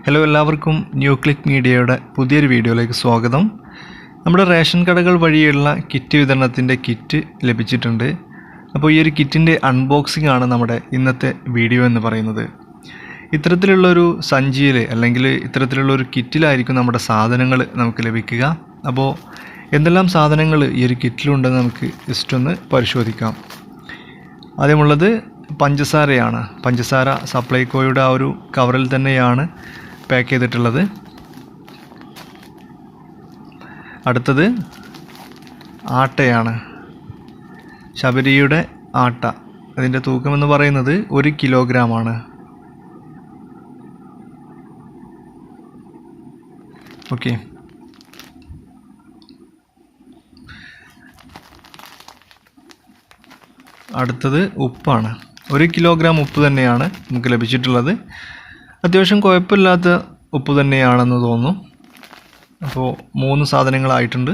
Hello എല്ലാവർക്കും new click മീഡിയയുടെ പുതിയൊരു വീഡിയോയിലേക്ക് സ്വാഗതം. നമ്മുടെ റേഷൻ കടകൾ വഴിയുള്ള കിറ്റ് വിതരണത്തിൻ്റെ കിറ്റ് ലഭിച്ചിട്ടുണ്ട്. അപ്പോൾ ഈ ഒരു കിറ്റിൻ്റെ അൺബോക്സിംഗ് ആണ് നമ്മുടെ ഇന്നത്തെ വീഡിയോ എന്ന് പറയുന്നത്. ഇത്തരത്തിലുള്ളൊരു സഞ്ചിയിൽ അല്ലെങ്കിൽ ഇത്തരത്തിലുള്ളൊരു കിറ്റിലായിരിക്കും നമ്മുടെ സാധനങ്ങൾ നമുക്ക് ലഭിക്കുക. അപ്പോൾ എന്തെല്ലാം സാധനങ്ങൾ ഈ ഒരു കിറ്റിലുണ്ടെന്ന് നമുക്ക് ജസ്റ്റ് ഒന്ന് പരിശോധിക്കാം. ആദ്യമുള്ളത് പഞ്ചസാരയാണ്. പഞ്ചസാര സപ്ലൈകോയുടെ ആ ഒരു കവറിൽ തന്നെയാണ് പാക്ക് ചെയ്തിട്ടുള്ളത്. അടുത്തത് ആട്ടയാണ്. ശബരിയുടെ ആട്ട. അതിൻ്റെ തൂക്കമെന്ന് പറയുന്നത് 1 കിലോഗ്രാമാണ്. ഓക്കെ, അടുത്തത് ഉപ്പാണ്. 1 കിലോഗ്രാം ഉപ്പ് തന്നെയാണ് നമുക്ക് ലഭിച്ചിട്ടുള്ളത്. അത്യാവശ്യം കുഴപ്പമില്ലാത്ത ഉപ്പ് തന്നെയാണെന്ന് തോന്നുന്നു. അപ്പോൾ 3 സാധനങ്ങളായിട്ടുണ്ട്.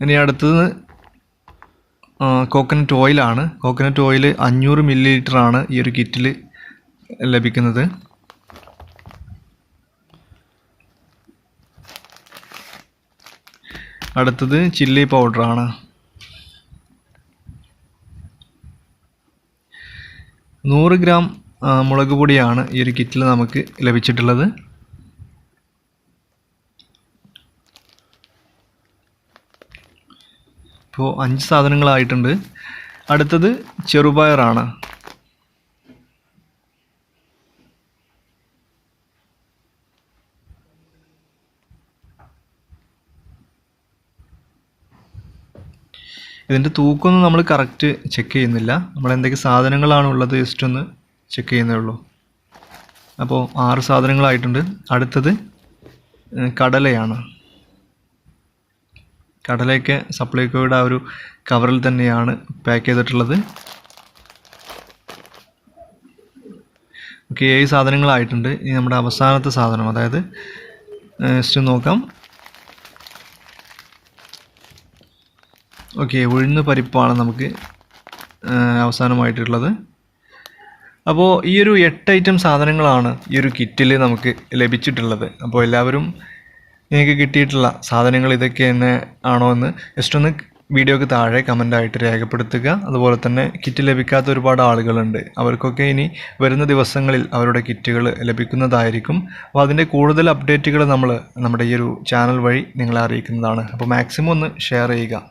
ഇനി അടുത്തത് കോക്കനട്ട് ഓയിലാണ്. കോക്കനട്ട് ഓയിൽ 500 മില്ലി ഈ ഒരു കിറ്റിൽ ലഭിക്കുന്നത്. അടുത്തത് ചില്ലി പൗഡറാണ്. 100 ഗ്രാം മുളക് പൊടിയാണ് ഈ ഒരു കിറ്റിൽ നമുക്ക് ലഭിച്ചിട്ടുള്ളത്. ഇപ്പോൾ 5 സാധനങ്ങളായിട്ടുണ്ട്. അടുത്തത് ചെറുപയറാണ്. ഇതിൻ്റെ തൂക്കമൊന്നും നമ്മൾ കറക്റ്റ് ചെക്ക് ചെയ്യുന്നില്ല. നമ്മൾ എന്തൊക്കെ സാധനങ്ങളാണ് ഉള്ളത് ജസ്റ്റ് ഒന്ന് ചെക്ക് ചെയ്യുന്നേ ഉള്ളൂ. അപ്പോൾ 6 സാധനങ്ങളായിട്ടുണ്ട്. അടുത്തത് കടലയാണ്. കടലയൊക്കെ സപ്ലൈകോയുടെ ആ ഒരു കവറിൽ തന്നെയാണ് പാക്ക് ചെയ്തിട്ടുള്ളത്. ഓക്കെ, 7 സാധനങ്ങളായിട്ടുണ്ട്. ഇനി നമ്മുടെ അവസാനത്തെ സാധനം, അതായത് ജസ്റ്റ് നോക്കാം. ഓക്കെ, ഉഴുന്ന് പരിപ്പാണ് നമുക്ക് അവസാനമായിട്ടുള്ളത്. അപ്പോൾ ഈ ഒരു 8 ഐറ്റം സാധനങ്ങളാണ് ഈ ഒരു കിറ്റിൽ നമുക്ക് ലഭിച്ചിട്ടുള്ളത്. അപ്പോൾ എല്ലാവരും നിങ്ങൾക്ക് കിട്ടിയിട്ടുള്ള സാധനങ്ങൾ ഇതൊക്കെ തന്നെ ആണോ എന്ന് ജസ്റ്റ് ഒന്ന് വീഡിയോക്ക് താഴെ കമൻ്റായിട്ട് രേഖപ്പെടുത്തുക. അതുപോലെ തന്നെ കിറ്റ് ലഭിക്കാത്ത ഒരുപാട് ആളുകളുണ്ട്. അവർക്കൊക്കെ ഇനി വരുന്ന ദിവസങ്ങളിൽ അവരുടെ കിറ്റുകൾ ലഭിക്കുന്നതായിരിക്കും. അപ്പോൾ അതിൻ്റെ കൂടുതൽ അപ്ഡേറ്റുകൾ നമ്മൾ നമ്മുടെ ഈ ഒരു ചാനൽ വഴി നിങ്ങളെ അറിയിക്കുന്നതാണ്. അപ്പോൾ മാക്സിമം ഒന്ന് ഷെയർ ചെയ്യുക.